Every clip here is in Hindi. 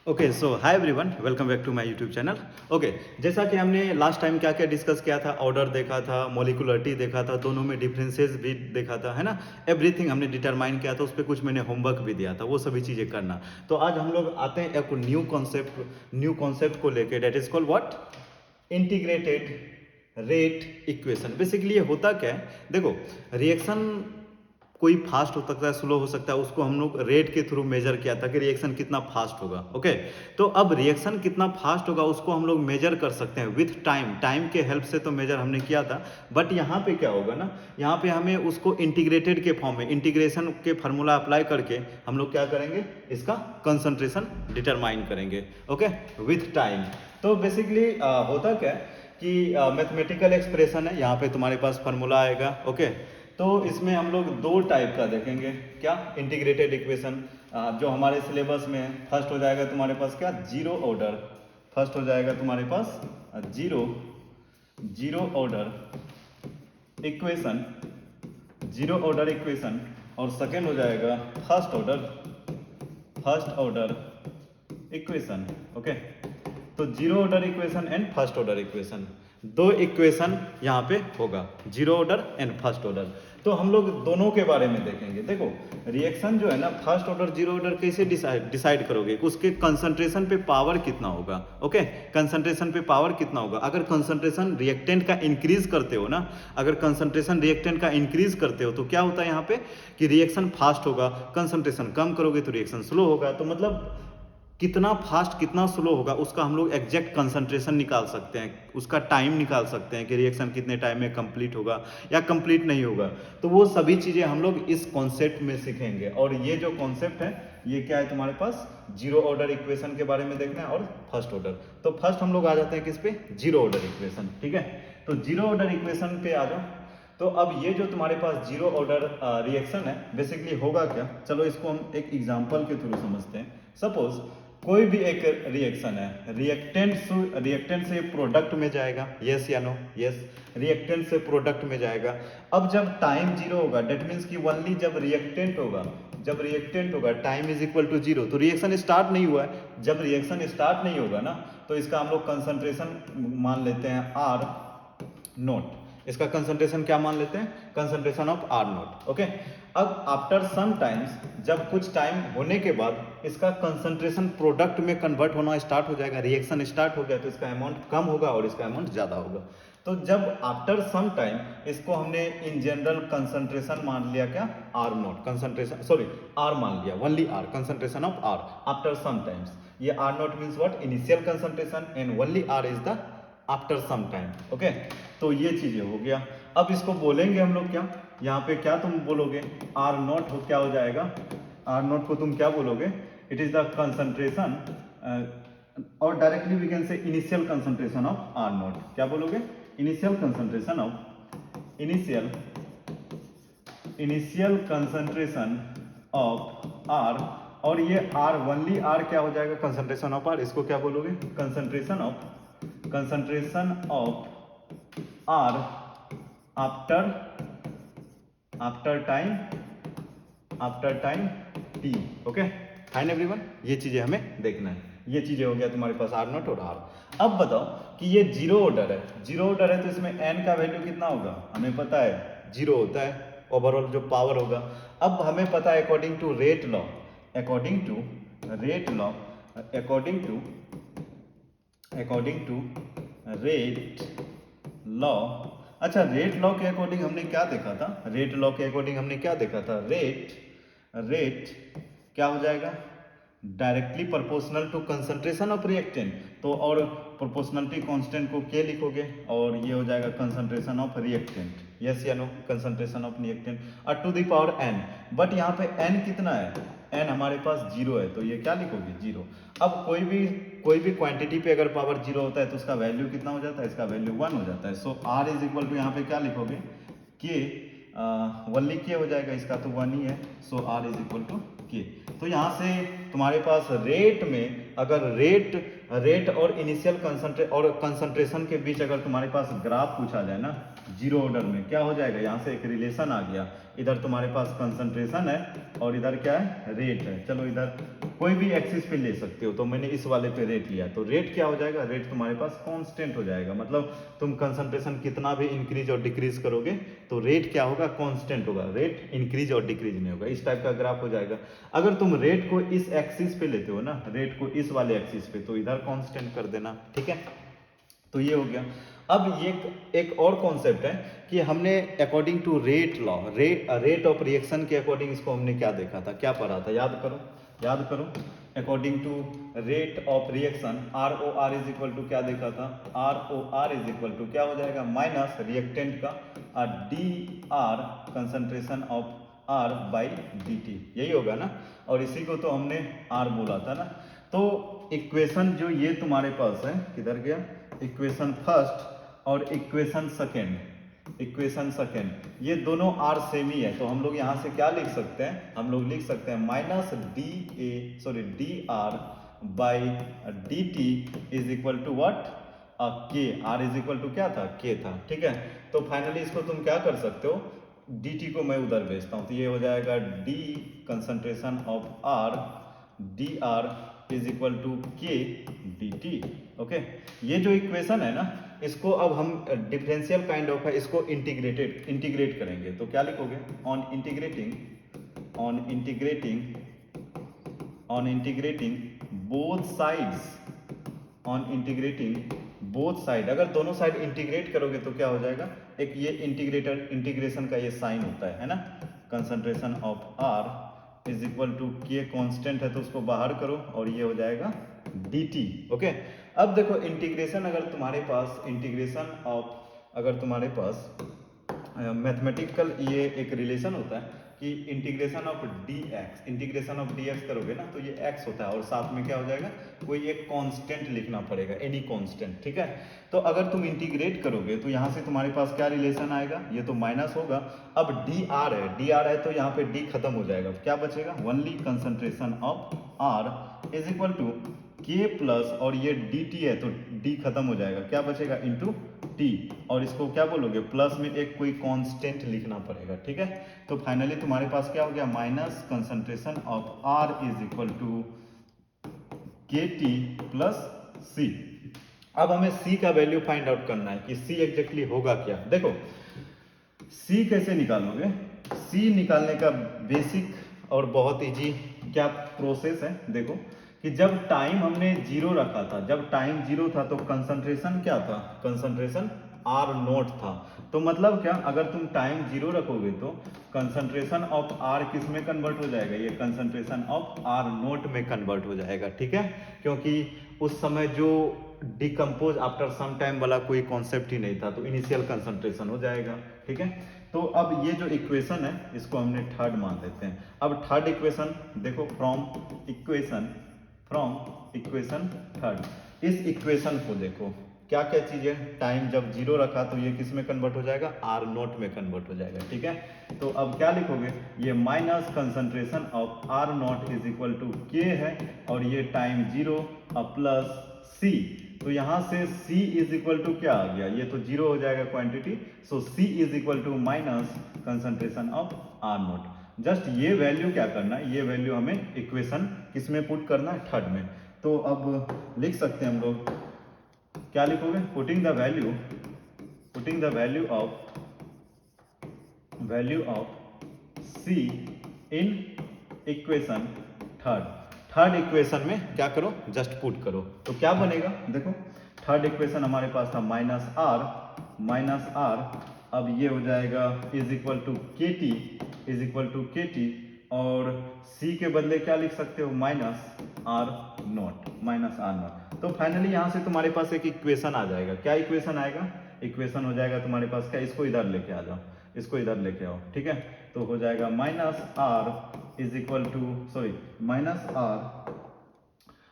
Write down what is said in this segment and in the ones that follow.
Okay so hi everyone, welcome back to my YouTube channel. Okay, जैसा कि हमने लास्ट टाइम क्या क्या डिस्कस किया था, ऑर्डर देखा था, मोलिकुलरिटी देखा था, दोनों में डिफरेंसेस भी देखा था, है ना। एवरीथिंग हमने डिटरमाइन किया था, उस पर कुछ मैंने होमवर्क भी दिया था, वो सभी चीज़ें करना। तो आज हम लोग आते हैं एक न्यू कॉन्सेप्ट को लेके, that is called what, integrated rate equation. Basically ये होता क्या है, देखो, रिएक्शन कोई फास्ट हो सकता है, स्लो हो सकता है, उसको हम लोग रेट के थ्रू मेजर किया था कि रिएक्शन कितना फास्ट होगा। ओके, तो अब रिएक्शन कितना फास्ट होगा उसको हम लोग मेजर कर सकते हैं विथ टाइम के हेल्प से, तो मेजर हमने किया था। बट यहाँ पे क्या होगा ना, यहाँ पे हमें उसको इंटीग्रेटेड के फॉर्म में, इंटीग्रेशन के फार्मूला अप्लाई करके हम लोग क्या करेंगे, इसका कंसंट्रेशन डिटरमाइन करेंगे। Okay, with time. तो बेसिकली होता क्या है कि मैथमेटिकल एक्सप्रेशन है, यहाँ पे तुम्हारे पास फार्मूला आएगा। ओके, तो इसमें हम लोग दो टाइप का देखेंगे, क्या, इंटीग्रेटेड इक्वेशन। जो हमारे सिलेबस में है, फर्स्ट हो जाएगा तुम्हारे पास क्या, जीरो ऑर्डर। फर्स्ट हो जाएगा तुम्हारे पास zero order equation, zero order equation. और सेकेंड हो जाएगा फर्स्ट ऑर्डर इक्वेशन। ओके, तो zero order equation and first order equation, दो इक्वेशन यहाँ पे होगा, zero order and first order. तो हम लोग दोनों के बारे में देखेंगे। देखो, रिएक्शन जो है ना, फर्स्ट ऑर्डर जीरो ऑर्डर कैसे डिसाइड करोगे, उसके कंसंट्रेशन पे पावर कितना होगा। ओके, कंसंट्रेशन पे पावर कितना होगा, अगर कंसंट्रेशन रिएक्टेंट का इंक्रीज करते हो ना, अगर कंसंट्रेशन रिएक्टेंट का इंक्रीज करते हो तो क्या होता है यहाँ पे कि रिएक्शन फास्ट होगा, कंसंट्रेशन कम करोगे तो रिएक्शन स्लो होगा। तो मतलब कितना फास्ट कितना स्लो होगा उसका हम लोग एग्जैक्ट कंसंट्रेशन निकाल सकते हैं, उसका टाइम निकाल सकते हैं कि रिएक्शन कितने टाइम में कंप्लीट होगा या कंप्लीट नहीं होगा। तो वो सभी चीज़ें हम लोग इस कॉन्सेप्ट में सीखेंगे। और ये जो कॉन्सेप्ट है ये क्या है, तुम्हारे पास जीरो ऑर्डर इक्वेशन के बारे में देखना है और फर्स्ट ऑर्डर। तो फर्स्ट हम लोग आ जाते हैं किस पे, जीरो ऑर्डर इक्वेशन। ठीक है, तो जीरो ऑर्डर इक्वेशन पे आ जाओ। तो अब ये जो तुम्हारे पास जीरो ऑर्डर रिएक्शन है, बेसिकली होगा क्या, चलो इसको हम एक एग्जांपल के थ्रू समझते हैं। सपोज कोई भी एक रिएक्शन है, रिएक्टेंट से प्रोडक्ट में जाएगा, यस या नो, यस, रिएक्टेंट से प्रोडक्ट में जाएगा। अब जब टाइम जीरो होगा, डेट मीन्स कि ओनली जब रिएक्टेंट होगा time is equal to zero, तो रिएक्शन स्टार्ट नहीं हुआ है। जब रिएक्शन स्टार्ट नहीं होगा ना, तो इसका हम लोग कंसंट्रेशन मान लेते हैं आर नोट। इसका कंसंट्रेशन क्या मान लेते हैं, concentration of R naught. Okay, अब आफ्टर सम टाइम्स, जब कुछ टाइम होने के बाद इसका कंसंट्रेशन प्रोडक्ट में कन्वर्ट होना स्टार्ट हो जाएगा, रिएक्शन स्टार्ट हो गया, तो इसका अमाउंट कम होगा और इसका अमाउंट ज्यादा होगा। तो जब आफ्टर सम टाइम इसको हमने इन जनरल कंसंट्रेशन मान लिया, क्या, R naught, concentration, sorry, R मान लिया, only R, concentration of R after some times. ये R naught means what, initial concentration, and only R is the after some time. Okay, तो ये चीजें हो गया। अब इसको बोलेंगे हम लोग क्या, यहाँ पे क्या तुम बोलोगे, आर नोट हो, क्या हो जाएगा, आर नोट को तुम क्या बोलोगे, इट इज द कंसंट्रेशन, और directly we can say initial concentration of R naught. क्या बोलोगे, initial concentration of initial concentration of R. और ये आर, ओनली आर क्या हो जाएगा, कंसंट्रेशन ऑफ आर, इसको क्या बोलोगे, concentration of R after time t. Okay, fine everyone, ये चीजें हमें देखना है। ये चीजें हो गया तुम्हारे पास आर नॉट और आर। अब बताओ कि ये जीरो ऑर्डर है, तो इसमें एन का वैल्यू कितना होगा, हमें पता है जीरो होता है ओवरऑल जो पावर होगा। अब हमें पता है according to rate law, according to rate law. अच्छा, रेट लॉ के अकॉर्डिंग हमने क्या देखा था, रेट क्या हो जाएगा, directly proportional to concentration of reactant. तो और प्रोपोर्शनलिटी कांस्टेंट को क्या लिखोगे, और ये हो जाएगा कंसंट्रेशन ऑफ रिएक्टेंट, यस या नो, कंसंट्रेशन ऑफ रिएक्टेंट और to the power n. But यहाँ पे एन कितना है, एन हमारे पास जीरो है, तो ये क्या लिखोगे, जीरो। अब कोई भी क्वांटिटी पे अगर पावर जीरो होता है तो उसका वैल्यू कितना हो जाता है, इसका वैल्यू 1 हो जाता है। सो आर इज इक्वल टू, यहाँ पे क्या लिखोगे, के, वनली के हो जाएगा, इसका तो 1 ही है। सो आर इज इक्वल टू के। तो यहाँ से तुम्हारे पास रेट में अगर रेट और इनिशियल कंसंट्रेशन के बीच अगर तुम्हारे पास ग्राफ पूछा जाए ना जीरो ऑर्डर में, क्या हो जाएगा, यहाँ से एक रिलेशन आ गया, इधर तुम्हारे पास कंसंट्रेशन है और इधर क्या है, रेट है। चलो इधर कोई भी एक्सिस पे ले सकते हो, तो मैंने इस वाले पे रेट लिया, तो रेट क्या हो जाएगा, रेट तुम्हारे पास कांस्टेंट हो जाएगा। मतलब तुम कंसंट्रेशन कितना भी इंक्रीज और डिक्रीज करोगे तो रेट क्या होगा, कांस्टेंट होगा, रेट इंक्रीज और डिक्रीज नहीं होगा। इस टाइप का ग्राफ हो जाएगा। अगर तुम रेट को इस एक्सिस पे लेते हो ना, रेट को इस वाले एक्सिस पे, तो इधर कांस्टेंट कर देना, ठीक है। तो ये हो गया। अब ये एक और कॉन्सेप्ट है कि हमने according to rate law, rate of reaction के अकॉर्डिंग इसको हमने क्या देखा था, क्या पढ़ा था, याद करो। According to rate of reaction R o R is equal to क्या देखा था, R o R is equal to क्या हो जाएगा, माइनस रिएक्टेंट का d R concentration of R by d t, यही होगा ना। और इसी को तो हमने आर बोला था ना। तो इक्वेशन जो ये तुम्हारे पास है, किधर गया, इक्वेशन फर्स्ट और इक्वेशन सेकेंड, ये दोनों आर सेम ही है। तो हम लोग यहाँ से क्या लिख सकते हैं, हम लोग लिख सकते हैं minus d R by d t is equal to what, k. R is equal to क्या था, के था, ठीक है। तो फाइनली इसको तुम क्या कर सकते हो, डी टी को मैं उधर भेजता हूँ, तो ये हो जाएगा d concentration of R d R is equal to k d t. Okay, ये जो इक्वेशन है ना, इसको अब हम डिफरेंशियल काइंड ऑफ है, इसको इंटीग्रेट करेंगे। तो क्या लिखोगे, ऑन इंटीग्रेटिंग बोथ साइड, अगर दोनों साइड इंटीग्रेट करोगे तो क्या हो जाएगा, एक ये इंटीग्रेशन का ये साइन होता है ना, concentration of R is equal to k, constant है तो उसको बाहर करो और ये हो जाएगा dt। ओके, अब देखो इंटीग्रेशन, अगर तुम्हारे पास मैथमेटिकल ये एक रिलेशन होता है कि इंटीग्रेशन ऑफ dx करोगे ना, तो ये x होता है और साथ में क्या हो जाएगा, कोई एक कांस्टेंट लिखना पड़ेगा, एनी कांस्टेंट, ठीक है। तो अगर तुम इंटीग्रेट करोगे तो यहाँ से तुम्हारे पास क्या रिलेशन आएगा, ये तो माइनस होगा। अब dr है तो यहाँ पे d खत्म हो जाएगा, क्या बचेगा, only concentration of r is equal to k plus, और ये dt है तो d खत्म हो जाएगा, क्या बचेगा, इंटू t, और इसको क्या बोलोगे, प्लस में एक कोई कांस्टेंट लिखना पड़ेगा, ठीक है। तो फाइनली तुम्हारे पास क्या हो गया, minus concentration of r is equal to k t plus c. अब हमें c का वैल्यू फाइंड आउट करना है कि c एग्जैक्टली होगा क्या। देखो c कैसे निकालोगे, c निकालने का बेसिक और बहुत इजी क्या प्रोसेस है, देखो कि जब टाइम हमने जीरो रखा था, जब टाइम जीरो था तो कंसंट्रेशन क्या था, कंसंट्रेशन आर नोट था। तो मतलब क्या, अगर तुम टाइम जीरो रखोगे तो कंसंट्रेशन ऑफ आर किस में कन्वर्ट हो जाएगा, ये कंसंट्रेशन ऑफ आर नोट में कन्वर्ट हो जाएगा, ठीक है। क्योंकि उस समय जो डिकम्पोज आफ्टर सम टाइम वाला कोई कॉन्सेप्ट ही नहीं था, तो इनिशियल कंसंट्रेशन हो जाएगा, ठीक है। तो अब ये जो इक्वेशन है इसको हमने थर्ड मान लेते हैं। अब थर्ड इक्वेशन देखो, फ्रॉम इक्वेशन थर्ड, इस इक्वेशन को देखो क्या क्या चीज है, टाइम जब जीरो रखा तो ये किस में कन्वर्ट हो जाएगा, आर नोट में कन्वर्ट हो जाएगा, ठीक है। तो अब क्या लिखोगे, ये minus concentration of R naught is equal to k है, और ये टाइम जीरो प्लस सी। तो यहां से c इज इक्वल टू क्या आ गया, ये तो जीरो हो जाएगा quantity, so c is equal to minus concentration of R naught. Just ये वैल्यू क्या करना है, ये वैल्यू हमें इक्वेशन किस में पुट करना है, थर्ड में। तो अब लिख सकते हैं हम लोग, क्या लिखोगे, putting the value of c in equation third equation में क्या करो, जस्ट पुट करो। तो क्या बनेगा, देखो थर्ड इक्वेशन हमारे पास था माइनस आर, अब ये हो जाएगा is equal to k T, और c के बदले क्या लिख सकते हो, माइनस आर नॉट। तो फाइनली यहां से तुम्हारे पास एक इक्वेशन आ जाएगा, क्या इक्वेशन आएगा, इक्वेशन हो जाएगा तुम्हारे पास क्या, इसको इधर लेके आ जाओ, इसको इधर लेके आओ, ठीक है। तो हो जाएगा minus R is equal to minus R,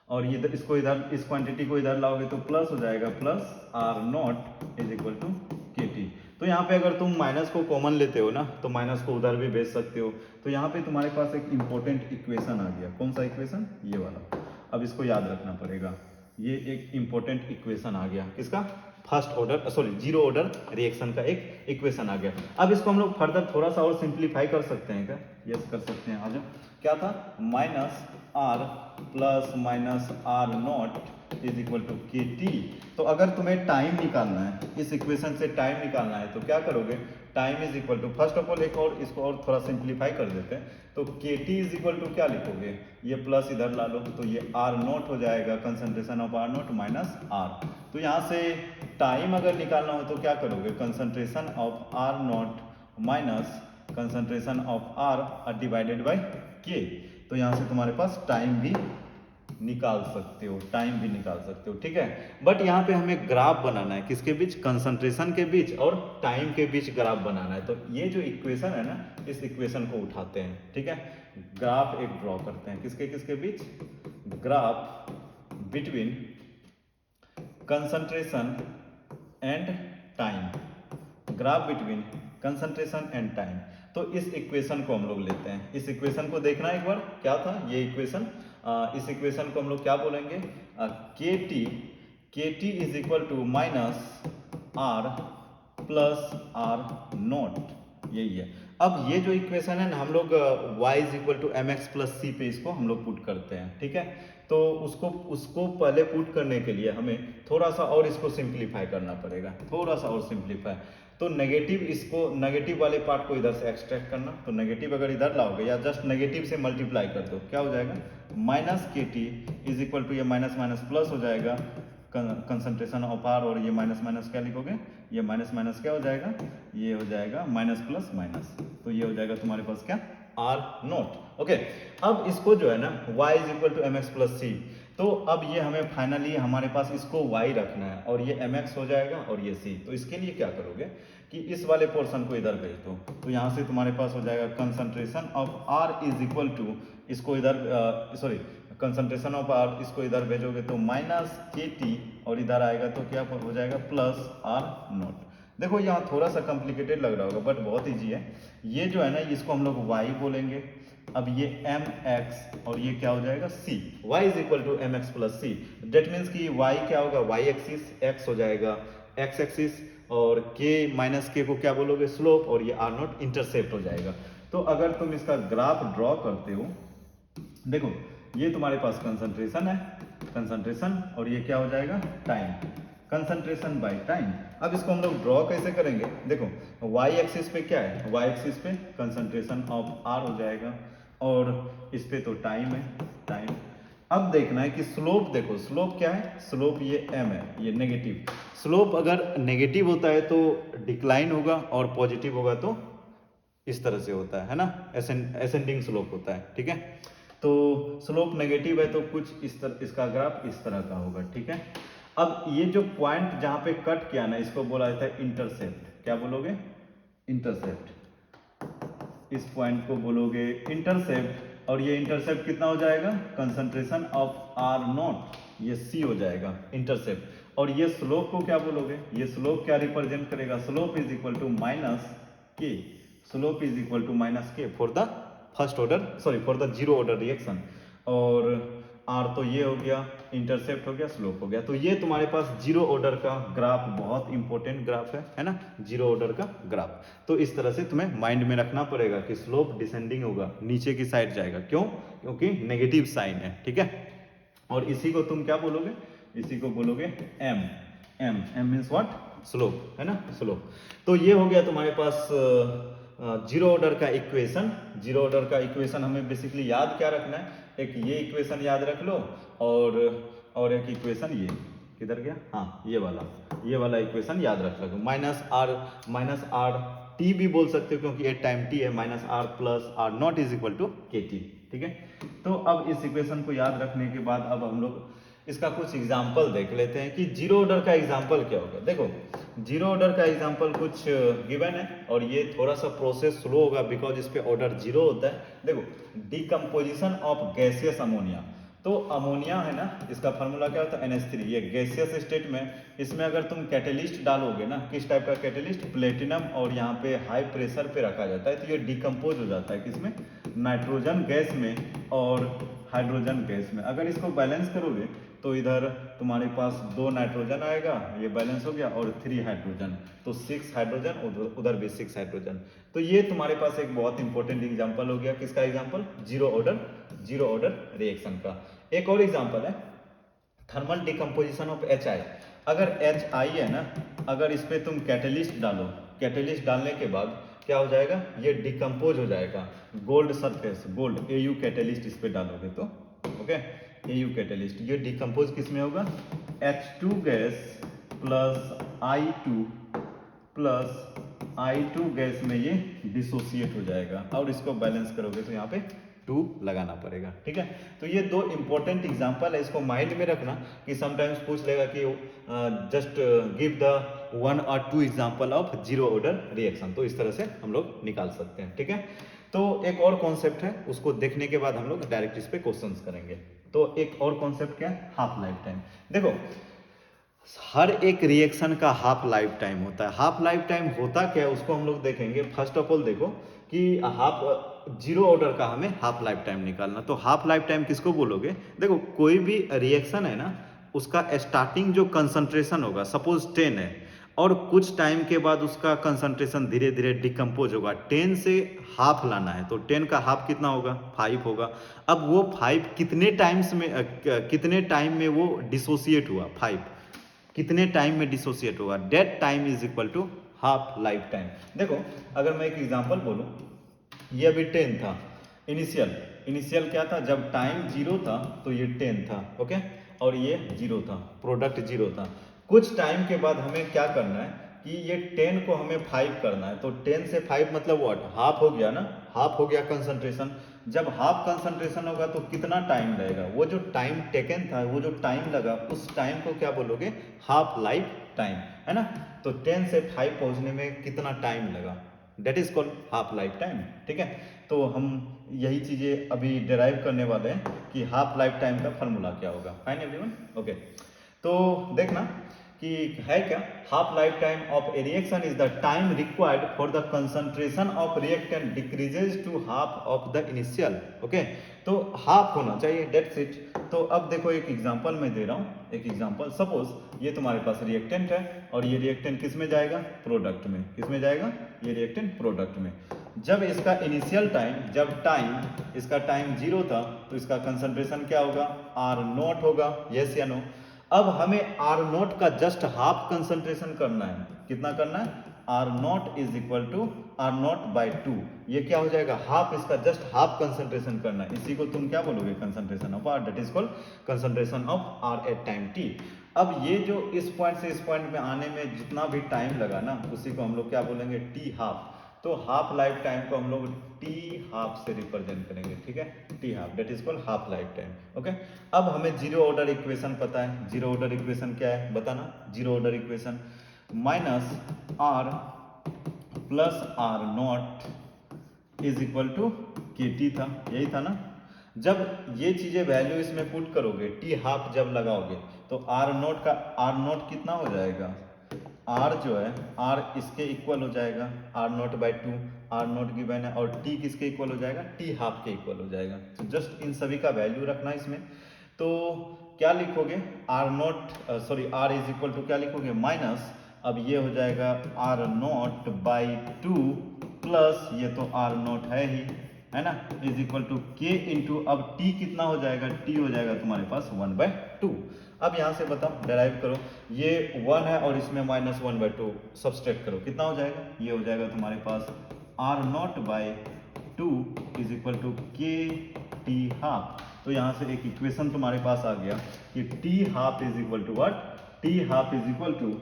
और ये इसको इधर, इस क्वांटिटी को इधर लाओगे तो प्लस हो जाएगा, plus R naught is equal to k t. तो यहाँ पे अगर तुम माइनस को कॉमन लेते हो ना, तो माइनस को उधर भी भेज सकते हो। तो यहाँ पे तुम्हारे पास एक इंपॉर्टेंट इक्वेशन आ गया, कौन सा इक्वेशन, ये वाला। अब इसको याद रखना पड़ेगा, ये एक इंपॉर्टेंट इक्वेशन आ गया, किसका, first order sorry zero order reaction का एक इक्वेशन आ गया। अब इसको हम लोग फर्दर थोड़ा सा और सिंप्लीफाई कर सकते हैं क्या, यस कर सकते हैं, आ जाओ। क्या था, minus R plus minus R naught is equal to k t. तो अगर तुम्हें टाइम निकालना है, इस इक्वेशन से टाइम निकालना है, तो क्या करोगे, time is equal to, first of all एक और इसको और थोड़ा सिंप्लीफाई कर देते हैं, तो के टी इज इक्वल टू क्या लिखोगे, ये प्लस इधर ला लो, तो ये आर नॉट हो जाएगा, concentration of R naught minus R. तो यहाँ से टाइम अगर निकालना हो तो क्या करोगे, concentration of R naught minus concentration of R divided by k. तो यहाँ से तुम्हारे पास टाइम भी निकाल सकते हो, टाइम भी निकाल सकते हो, ठीक है। बट यहाँ पे हमें ग्राफ बनाना है, किसके बीच, कंसंट्रेशन के बीच और टाइम के बीच ग्राफ बनाना है। तो ये जो इक्वेशन है ना, इस इक्वेशन को उठाते हैं, ठीक है, ग्राफ एक ड्रॉ करते हैं, किसके किसके बीच, graph between concentration and time, graph between concentration and time. तो इस इक्वेशन को हम लोग लेते हैं, इस इक्वेशन को देखना एक बार, क्या था ये इक्वेशन, इस इक्वेशन को हम लोग क्या बोलेंगे, k t is equal to minus R plus R naught, यही है। अब ये जो इक्वेशन है ना, हम लोग y is equal to m x plus c पे इसको हम लोग पुट करते हैं, ठीक है। तो उसको पहले पुट करने के लिए हमें थोड़ा सा और इसको सिंप्लीफाई करना पड़ेगा, थोड़ा सा और सिंप्लीफाई। तो नेगेटिव, इसको नेगेटिव वाले पार्ट को इधर से एक्सट्रैक्ट करना, तो नेगेटिव अगर इधर लाओगे या जस्ट नेगेटिव से मल्टीप्लाई कर दो, क्या हो जाएगा, माइनस के टी इज इक्वल टू, ये माइनस माइनस प्लस हो जाएगा, कंसंट्रेशन ऑफ आर, और ये माइनस माइनस क्या लिखोगे, ये माइनस माइनस क्या हो जाएगा, ये हो जाएगा माइनस प्लस माइनस, तो ये हो जाएगा तुम्हारे पास क्या, आर नॉट। ओके, अब इसको जो है ना y is equal to m x plus c, तो अब ये हमें फाइनली हमारे पास इसको y रखना है, और ये mx हो जाएगा और ये c। तो इसके लिए क्या करोगे कि इस वाले पोर्शन को इधर भेज दो, तो यहाँ से तुम्हारे पास हो जाएगा concentration of r is equal to, इसको इधर सॉरी कंसंट्रेशन ऑफ r, इसको इधर भेजोगे तो माइनस के टी, और इधर आएगा तो क्या हो जाएगा, प्लस आर नॉट। देखो यहाँ थोड़ा सा कॉम्प्लिकेटेड लग रहा होगा बट बहुत ईजी है। ये जो है ना, इसको हम लोग y बोलेंगे, अब ये mx और ये क्या हो जाएगा c, y is equal to m x plus c. That means कि y क्या होगा, y एक्सिस, x हो जाएगा x एक्सिस, और k माइनस के को क्या बोलोगे, स्लोप, और ये आर नॉट इंटरसेप्ट हो जाएगा। तो अगर तुम इसका ग्राफ ड्रॉ करते हो, देखो ये तुम्हारे पास कंसंट्रेशन है, कंसंट्रेशन, और ये क्या हो जाएगा, टाइम, कंसंट्रेशन बाय टाइम। अब इसको हम लोग ड्रॉ कैसे करेंगे, देखो y एक्सिस पे क्या है, y एक्सिस पे कंसंट्रेशन ऑफ r हो जाएगा, और इस पे तो टाइम है, टाइम। अब देखना है कि स्लोप, देखो स्लोप क्या है, स्लोप ये m है, ये नेगेटिव। स्लोप अगर नेगेटिव होता है तो डिक्लाइन होगा, और पॉजिटिव होगा तो इस तरह से होता है ना, असेंडिंग स्लोप होता है, ठीक है। तो स्लोप नेगेटिव है तो कुछ इस तरह, इसका ग्राफ इस तरह का होगा, ठीक है। अब ये जो पॉइंट जहां पे कट किया ना, इसको बोला जाता है इंटरसेप्ट, क्या बोलोगे, इंटरसेप्ट, इस पॉइंट को बोलोगे इंटरसेप्ट, और ये इंटरसेप्ट कितना हो जाएगा, कंसंट्रेशन ऑफ आर नॉट, ये सी हो जाएगा इंटरसेप्ट। और ये स्लोप को क्या बोलोगे, ये स्लोप क्या रिप्रेजेंट करेगा, slope is equal to minus k, slope is equal to minus k for the first order, sorry for the zero order reaction. और आर तो ये हो गया, इंटरसेप्ट हो गया, स्लोप हो गया। तो ये तुम्हारे पास जीरो ऑर्डर का ग्राफ, बहुत इंपॉर्टेंट ग्राफ है ना, जीरो ऑर्डर का ग्राफ। तो इस तरह से तुम्हें माइंड में रखना पड़ेगा कि स्लोप डिसेंडिंग होगा, नीचे की साइड जाएगा, क्यों, क्योंकि नेगेटिव साइन है, ठीक है। और इसी को तुम क्या बोलोगे, इसी को बोलोगे m, m, m means what, slope, है ना, स्लोप। तो ये हो गया तुम्हारे पास जीरो ऑर्डर का इक्वेशन। जीरो ऑर्डर का इक्वेशन हमें बेसिकली याद क्या रखना है, एक ये इक्वेशन याद रख लो, और एक इक्वेशन ये किधर गया, हाँ ये वाला इक्वेशन याद रख लो। माइनस आर टी भी बोल सकते हो, क्योंकि एट टाइम टी है, minus R plus R naught is equal to k t, ठीक है। तो अब इस इक्वेशन को याद रखने के बाद अब हम लोग इसका कुछ एग्जाम्पल देख लेते हैं कि जीरो ऑर्डर का एग्जाम्पल क्या होगा। देखो जीरो ऑर्डर का एग्जाम्पल कुछ गिवन है, और ये थोड़ा सा प्रोसेस स्लो होगा बिकॉज इस पे ऑर्डर जीरो होता है। देखो डिकम्पोजिशन ऑफ गैसियस अमोनिया, तो अमोनिया है ना, इसका फार्मूला क्या होता है, NH3। ये गैसियस स्टेट में, इसमें अगर तुम कैटेलिस्ट डालोगे ना, किस टाइप का कैटेलिस्ट, प्लेटिनम, और यहाँ पे हाई प्रेशर पे रखा जाता है, तो ये डिकम्पोज हो जाता है किसमें, नाइट्रोजन गैस में, और हाइड्रोजन गैस में। अगर इसको बैलेंस करोगे तो इधर तुम्हारे पास 2 नाइट्रोजन आएगा, ये बैलेंस हो गया, और 3 हाइड्रोजन, तो 6 हाइड्रोजन, उधर भी 6 हाइड्रोजन। तो ये तुम्हारे पास एक बहुत इंपॉर्टेंट एग्जांपल हो गया। किसका एग्जांपल? जीरो ऑर्डर रिएक्शन का। एक और एग्जांपल है थर्मल डिकम्पोजिशन ऑफ HI। अगर HI है ना, अगर इस पे तुम कैटेलिस्ट डालो, कैटेलिस्ट डालने के बाद क्या हो जाएगा, ये डिकम्पोज हो जाएगा। Gold surface, gold AU catalyst इस पे डालोगे तो, ओके, AU कैटेलिस्ट, ये डिकम्पोज किस में होगा, H2 gas plus I2 gas में ये डिसोसिएट हो जाएगा, और इसको बैलेंस करोगे तो यहाँ पे 2 लगाना पड़ेगा। ठीक है, तो ये 2 इंपॉर्टेंट एग्जांपल है, इसको माइंड में रखना कि समटाइम्स पूछ लेगा कि जस्ट गिव द 1 और 2 example of zero order reaction, तो इस तरह से हम लोग निकाल सकते हैं। ठीक है, तो एक और कॉन्सेप्ट है, उसको देखने के बाद हम लोग डायरेक्ट इस पे क्वेश्चंस करेंगे। तो एक और कॉन्सेप्ट क्या है, हाफ लाइफ टाइम। देखो हर एक रिएक्शन का हाफ लाइफ टाइम होता है। हाफ लाइफ टाइम होता क्या है उसको हम लोग देखेंगे। फर्स्ट ऑफ ऑल देखो कि हाफ जीरो ऑर्डर का हमें हाफ लाइफ टाइम निकालना। तो हाफ लाइफ टाइम किसको बोलोगे, देखो कोई भी रिएक्शन है ना, उसका स्टार्टिंग जो कंसंट्रेशन होगा, सपोज 10 है, और कुछ टाइम के बाद उसका कंसंट्रेशन धीरे धीरे डिकम्पोज होगा। 10 से हाफ लाना है, तो 10 का हाफ कितना होगा, 5 होगा। अब वो 5 कितने टाइम में वो डिसोसिएट हुआ, 5 कितने टाइम में डिसोसिएट होगा, that time is equal to half life time. देखो अगर मैं एक एग्जांपल बोलूं, ये अभी 10 था, इनिशियल क्या था, जब टाइम 0 था तो ये 10 था, ओके, और ये 0 था, प्रोडक्ट 0 था। कुछ टाइम के बाद हमें क्या करना है कि ये 10 को हमें 5 करना है, तो 10 से 5 मतलब व्हाट, हाफ हो गया ना, हाफ हो गया कंसंट्रेशन। जब हाफ कंसंट्रेशन होगा तो कितना टाइम लगेगा, वो जो टाइम टेकन था, वो जो टाइम लगा, उस टाइम को क्या बोलोगे, हाफ लाइफ टाइम, है ना। तो 10 से 5 पहुंचने में कितना टाइम लगा, that is called half life time. ठीक है, तो हम यही चीजें अभी डिराइव करने वाले हैं कि हाफ लाइफ टाइम का फॉर्मूला क्या होगा। Fine everyone, okay. तो देखना कि है क्या, half life time of a reaction is the time required for the concentration of reactant decreases to half of the initial, okay. तो हाफ होना चाहिए, डेट्स इट। तो अब देखो एक एग्जांपल मैं दे रहा हूँ, एक एग्जांपल, सपोज ये तुम्हारे पास रिएक्टेंट है, और ये रिएक्टेंट किस में जाएगा, प्रोडक्ट में। किस में जाएगा, ये रिएक्टेंट प्रोडक्ट में। जब इसका इनिशियल टाइम, जब टाइम इसका टाइम 0 था, तो इसका कंसंट्रेशन क्या होगा, R0 होगा, यस या नो। अब हमें R0 का जस्ट हाफ कंसंट्रेशन करना है, कितना करना है, R0 is equal to R0/2, ये क्या हो जाएगा, हाफ, इसका जस्ट हाफ कंसंट्रेशन करना है। इसी को तुम क्या बोलोगे, concentration of R, that is called concentration of R at time t। अब ये जो इस पॉइंट से इस पॉइंट में आने में जितना भी टाइम लगा ना, उसी को हम लोग क्या बोलेंगे, t हाफ। तो हाफ लाइफ टाइम को हम लोग t हाफ से रिप्रेजेंट करेंगे। ठीक है, t half, that is called half life time, okay. अब हमें जीरो ऑर्डर इक्वेशन पता है। जीरो ऑर्डर इक्वेशन क्या है बताना, zero order equation minus R plus R0 is equal to KT था, यही था ना। जब ये चीजें वैल्यू इसमें पुट करोगे, t हाफ जब लगाओगे, तो R0 कितना हो जाएगा, R जो है, R इसके इक्वल हो जाएगा, R0/2, R0 गिवन है, और T किसके इक्वल हो जाएगा, T हाफ के इक्वल हो जाएगा। तो जस्ट इन सभी का वैल्यू रखना इसमें। तो क्या लिखोगे, R इज इक्वल टू क्या लिखोगे, माइनस, अब ये हो जाएगा R0/2 प्लस, ये तो R0 है ही, है ना, is equal to K into, अब T कितना हो जाएगा, T हो जाएगा तुम्हारे पास 1/2। अब यहां से बताओ, डेराइव करो, ये 1 है और इसमें -1/2 सब्सट्रैक्ट करो, कितना हो जाएगा, ये हो जाएगा तुम्हारे पास R0/2 is equal to KT half. तो यहां से एक इक्वेशन तुम्हारे पास आ गया कि T half is equal to what, T half is equal to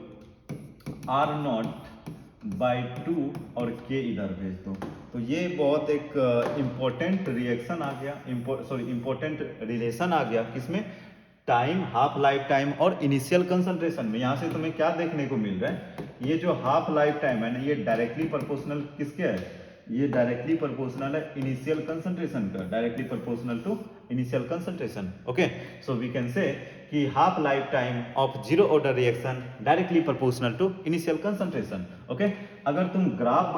R0/2 और K इधर भेज दो। तो ये बहुत एक इम्पोर्टेंट रिएक्शन आ गया, इम्पोर्टेंट रिलेशन आ गया, किसमें, टाइम, हाफ लाइफ टाइम और इनिशियल कंसंट्रेशन में। यहां से तुम्हें क्या देखने को मिल रहा है, ये जो हाफ लाइफ टाइम है ना, ये डायरेक्टली प्रोपोर्शनल किसके है, ये डायरेक्टली प्रोपोर्शनल है इनिशियल कंसंट्रेशन का, directly proportional to initial concentration, okay. So we can say कि half life time of zero order reaction directly proportional to initial concentration, okay. अगर तुम ग्राफ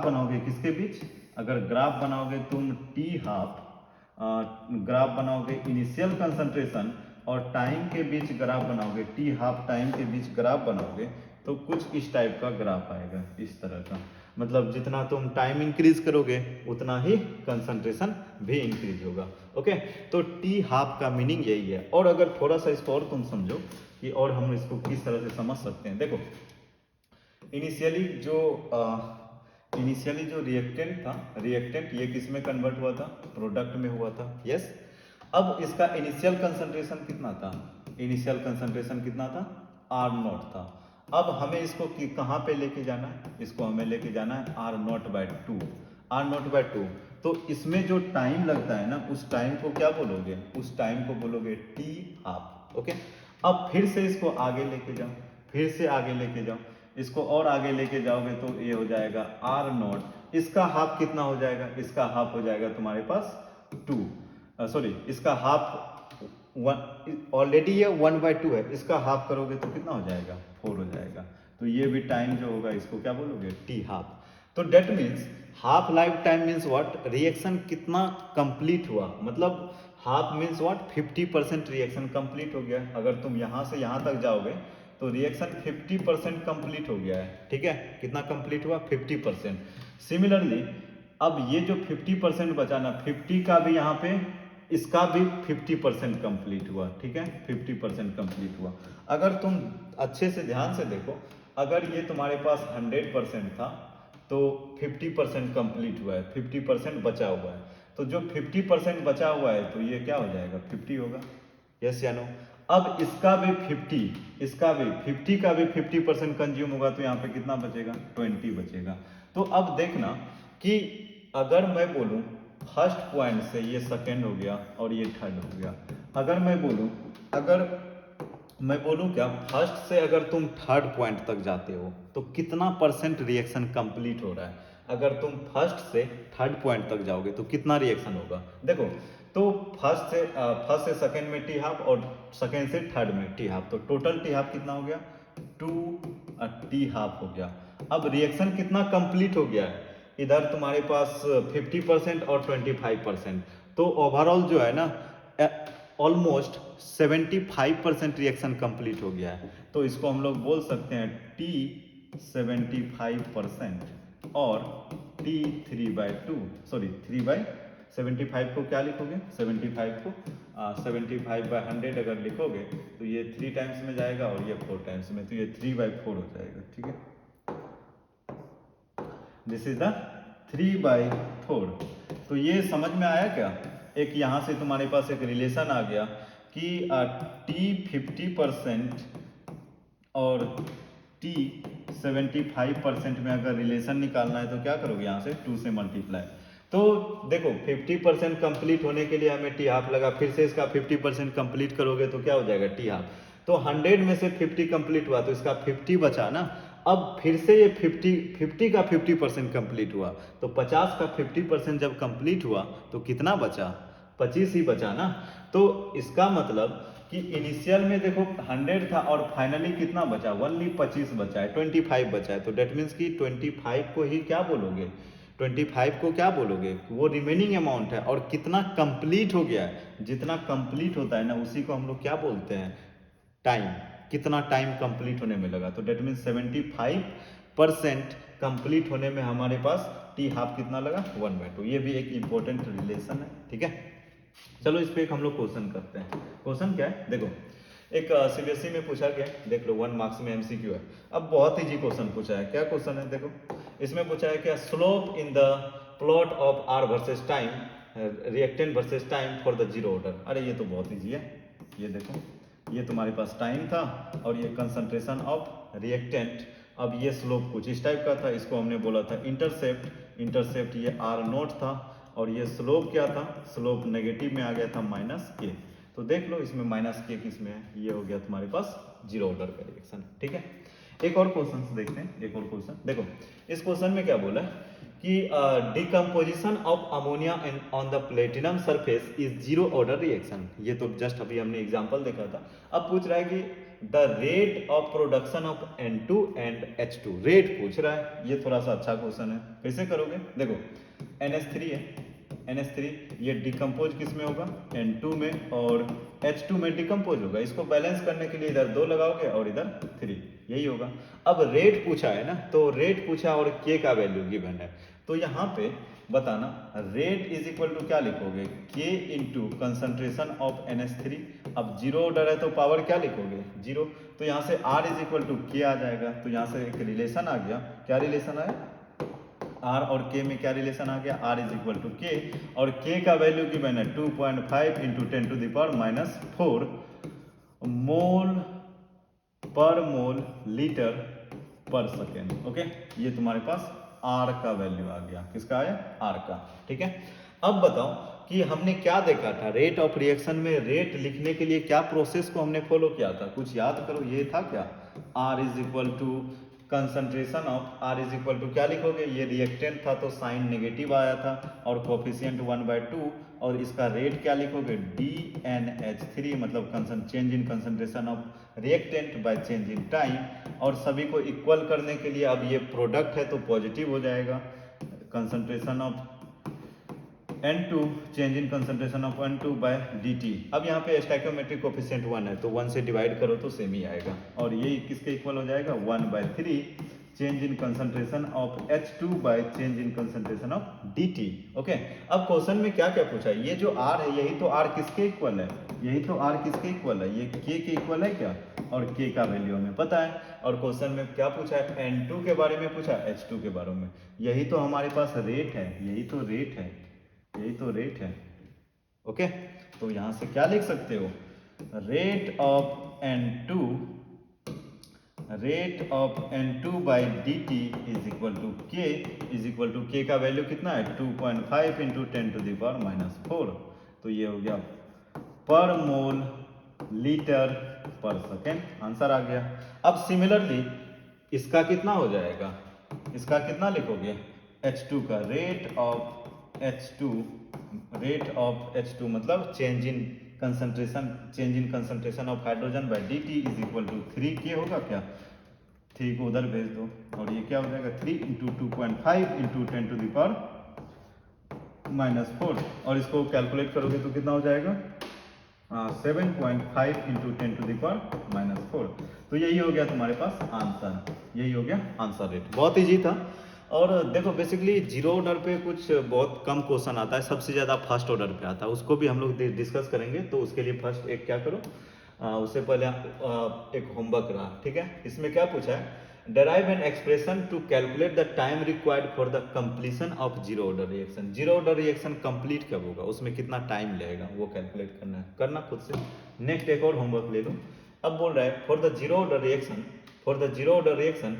बनाओगे, किसके बीच, अगर ग्राफ बनाओगे तुम T हाफ ग्राफ बनाओगे इनिशियल कंसंट्रेशन और टाइम के बीच ग्राफ बनाओगे, टी हाफ टाइम के बीच ग्राफ बनाओगे, तो कुछ इस टाइप का ग्राफ आएगा, इस तरह का। मतलब जितना तुम टाइम इंक्रीज करोगे उतना ही कंसंट्रेशन भी इंक्रीज होगा। ओके, तो टी हाफ का मीनिंग यही है। और अगर थोड़ा सा इसको और तुम समझो कि और हम इसको किस तरह से समझ सकते हैं, देखो इनिशियली जो रिएक्टेंट था, रिएक्टेंट ये किस में कन्वर्ट हुआ था, प्रोडक्ट में हुआ था, यस। अब इसका इनिशियल कंसंट्रेशन कितना था, इनिशियल कंसंट्रेशन कितना था, आर नॉट था। अब हमें इसको कहाँ पे लेके जाना है, इसको हमें लेके जाना है R naught by two, R naught by two. तो इसमें जो टाइम लगता है ना, उस टाइम को क्या बोलोगे, उस टाइम को बोलोगे टी हाफ। ओके, अब फिर से इसको आगे लेके जाओ, फिर से आगे लेके जाओ, इसको और आगे लेके जाओगे तो ये हो जाएगा आर नॉट, इसका हाफ कितना हो जाएगा, इसका हाफ हो जाएगा तुम्हारे पास टू, सॉरी इसका हाफ ऑलरेडी ये 1/2 है, इसका हाफ करोगे तो कितना हो जाएगा, 4 हो जाएगा। तो ये भी टाइम जो होगा इसको क्या बोलोगे, टी हाफ। तो that means half life time means what, reaction कितना कंप्लीट हुआ, मतलब half means what, 50% reaction complete हो गया। अगर तुम यहाँ से यहाँ तक जाओगे तो रिएक्शन 50% कंप्लीट हो गया है, ठीक है, कितना कंप्लीट हुआ, 50%। सिमिलरली अब ये जो 50% बचा ना, 50 का भी यहाँ पे इसका भी 50% कंप्लीट हुआ, ठीक है, 50% कंप्लीट हुआ। अगर तुम अच्छे से ध्यान से देखो, अगर ये तुम्हारे पास 100% था तो 50% कंप्लीट हुआ है, 50% बचा हुआ है, तो जो 50% बचा हुआ है तो ये क्या हो जाएगा, 50 होगा, यस या नो। अब इसका भी 50, इसका भी 50 का भी 50% कंज्यूम होगा, तो यहाँ पे कितना बचेगा, 20 बचेगा। तो अब देखना कि अगर मैं बोलूँ फर्स्ट पॉइंट से ये सेकेंड हो गया और ये थर्ड हो गया, अगर मैं बोलूँ क्या, फर्स्ट से अगर तुम थर्ड पॉइंट तक जाते हो तो कितना परसेंट रिएक्शन कंप्लीट हो रहा है, अगर तुम फर्स्ट से थर्ड पॉइंट तक जाओगे तो कितना रिएक्शन होगा, देखो। तो फर्स्ट से सेकेंड में टी हाफ और सेकेंड से थर्ड में टी हाफ, तो टोटल टी हाफ कितना हो गया, 2 टी हाफ हो गया। अब रिएक्शन कितना कंप्लीट हो गया है, इधर तुम्हारे पास 50% और 25%, तो ओवरऑल जो है ना ऑलमोस्ट 75% रिएक्शन कंप्लीट हो गया है। तो इसको हम लोग बोल सकते हैं टी 75% और टी 3/2, सॉरी 3/75 को क्या लिखोगे, 75 को 75/100 अगर लिखोगे तो ये 3 टाइम्स में जाएगा और ये 4 टाइम्स में, तो ये 3/4 हो जाएगा, ठीक है। This is the 3/4। तो ये समझ में आया क्या, एक यहाँ से तुम्हारे पास एक रिलेशन आ गया कि टी 50% और टी 75% में अगर रिलेशन निकालना है तो क्या करोगे, यहाँ से 2 से मल्टीप्लाई। तो देखो 50% कंप्लीट होने के लिए हमें टी हाफ लगा, फिर से इसका 50% कंप्लीट करोगे तो क्या हो जाएगा, टी हाफ। तो 100 में से 50 कंप्लीट हुआ तो इसका 50 बचा ना, अब फिर से ये 50 का 50% कंप्लीट हुआ, तो 50 का 50% जब कंप्लीट हुआ तो कितना बचा, 25 ही बचा ना। तो इसका मतलब कि इनिशियल में देखो 100 था और फाइनली कितना बचा, ओनली 25 बचा है, 25 बचा है। तो डेट मीन्स कि 25 को ही क्या बोलोगे, 25 को क्या बोलोगे, वो रिमेनिंग अमाउंट है। और कितना कंप्लीट हो गया है, जितना कंप्लीट होता है ना उसी को हम लोग क्या बोलते हैं, टाइम, कितना टाइम कंप्लीट होने में लगा। तो डेट मीन्स 75% कंप्लीट होने में हमारे पास टी हाफ कितना लगा, 1/2। ये भी एक इंपॉर्टेंट रिलेशन है, ठीक है। चलो इस पे एक हम लोग क्वेश्चन करते हैं। क्वेश्चन क्या है, देखो एक सीबीएसई में पूछा गया, देख लो 1 मार्क्स में एमसीक्यू है। अब बहुत इजी क्वेश्चन पूछा है, क्या क्वेश्चन है, देखो इसमें पूछा है क्या, slope in the plot of R versus time, reactant versus time for the zero order. अरे ये तो बहुत इजी है, ये देखो ये तुम्हारे पास टाइम था और ये कंसंट्रेशन ऑफ रिएक्टेंट। अब ये स्लोप कुछ इस टाइप का था, इसको हमने बोला था इंटरसेप्ट, इंटरसेप्ट ये आर नोट था और ये स्लोप क्या था, स्लोप नेगेटिव में आ गया था -k। तो देख लो इसमें -k किस में है, ये हो गया तुम्हारे पास जीरो ऑर्डर का रिएक्शन, ठीक है। एक और क्वेश्चन देखते हैं, एक और क्वेश्चन देखो, इस क्वेश्चन में क्या बोला है कि decomposition of ammonia on the platinum surface is zero order reaction. ये तो जस्ट अभी हमने एग्जांपल देखा था। अब पूछ रहा है कि the rate of production of N2 and H2, rate पूछ रहा है। ये थोड़ा सा अच्छा क्वेश्चन है, कैसे करोगे, देखो NH3 है, NH3 ये डिकम्पोज किस में होगा, N2 में, और H2 में डिकम्पोज होगा। इसको बैलेंस करने के लिए इधर 2 लगाओगे और इधर 3, यही होगा। अब रेट पूछा है ना, तो रेट पूछा और K का वैल्यू गिवन है, तो यहाँ पे बताना रेट इज इक्वल टू क्या लिखोगे, K into concentration of NH3। अब जीरो ऑर्डर है तो पावर क्या लिखोगे, 0, तो यहाँ से R is equal to K आ जाएगा। तो यहाँ से एक रिलेशन आ गया, क्या रिलेशन आया, R और K में क्या रिलेशन आ गया, R is equal to K, और K का वैल्यू गिवन है 2.5 into 10⁻⁻⁴ mole per mole litre per second. Okay, ये तुम्हारे पास R का वैल्यू आ गया, किसका आया, R का। ठीक है, अब बताओ कि हमने क्या देखा था रेट ऑफ रिएक्शन में, रेट लिखने के लिए क्या प्रोसेस को हमने फॉलो किया था, कुछ याद करो, ये था क्या, R is equal to concentration of, R is equal to क्या लिखोगे, ये रिएक्टेंट था तो साइन नेगेटिव आया था, और कोफिशिएंट 1/2, और इसका रेट क्या लिखोगे, DNH3, मतलब change in concentration of reactant by change in time, और सभी को इक्वल करने के लिए अब ये प्रोडक्ट है तो पॉजिटिव हो जाएगा, concentration of N2 change in concentration of N2 by dt। अब यहाँ पे स्टैइकोमेट्रिक कोफिशिएंट 1 है तो 1 से डिवाइड करो तो सेम ही आएगा, और ये किसके इक्वल हो जाएगा, 1/3 change in concentration of H2 by change in concentration of dt। Okay, अब क्वेश्चन में क्या क्या पूछा है, ये जो R है यही तो R किसके इक्वल है, यही तो R किसके इक्वल है, ये K के इक्वल है क्या, और K का वैल्यू हमें पता है, और क्वेश्चन में क्या पूछा है, N2 के बारे में पूछा, H2 के बारे में, यही तो हमारे पास रेट है, यही तो रेट है, यही तो रेट है। ओके, तो यहां से क्या लिख सकते हो, rate of N2 by dt is equal to K, is equal to K का वैल्यू कितना है, 2.5 इंटू 10⁻⁴, तो ये हो गया पर mole litre per second, answer आ गया। अब सिमिलरली इसका कितना हो जाएगा, इसका कितना लिखोगे, H2 का रेट ऑफ H2 मतलब change in concentration of hydrogen by dt is equal to 3K होगा क्या, 3 को उधर भेज दो, और ये क्या हो जाएगा, 3 इंटू 2.5 इंटू 10⁻⁴, और इसको कैलकुलेट करोगे तो कितना हो जाएगा, 7.5 इंटू 10⁻⁴। तो यही हो गया तुम्हारे पास आंसर, यही हो गया आंसर रेट, बहुत ईजी था। और देखो बेसिकली जीरो ऑर्डर पे कुछ बहुत कम क्वेश्चन आता है, सबसे ज़्यादा फर्स्ट ऑर्डर पे आता है, उसको भी हम लोग डिस्कस करेंगे। तो उसके लिए फर्स्ट एक क्या करो, उससे पहले एक होमवर्क रहा, ठीक है। इसमें क्या पूछा है, derive an expression to calculate the time required for the completion of zero order reaction. Zero order reaction complete कब होगा, उसमें कितना टाइम लगेगा, वो कैलकुलेट करना है, करना खुद से। नेक्स्ट एक और होमवर्क ले लो। अब बोल रहा है for the zero order reaction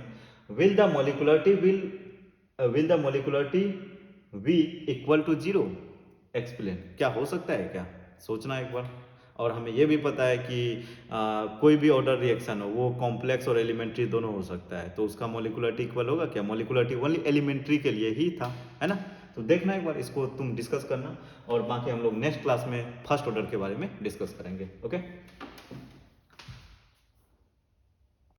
will the molecularity V equal to 0, explain. क्या हो सकता है, क्या सोचना एक बार। और हमें यह भी पता है कि कोई भी ऑर्डर रिएक्शन हो वो कॉम्प्लेक्स और एलिमेंट्री दोनों हो सकता है, तो उसका मोलिकुलरिटी इक्वल होगा क्या, मोलिकुलरिटी ओनली एलिमेंट्री के लिए ही था, है ना। तो देखना एक बार, इसको तुम डिस्कस करना, और बाकी हम लोग नेक्स्ट क्लास में फर्स्ट ऑर्डर के बारे में डिस्कस करेंगे। ओके।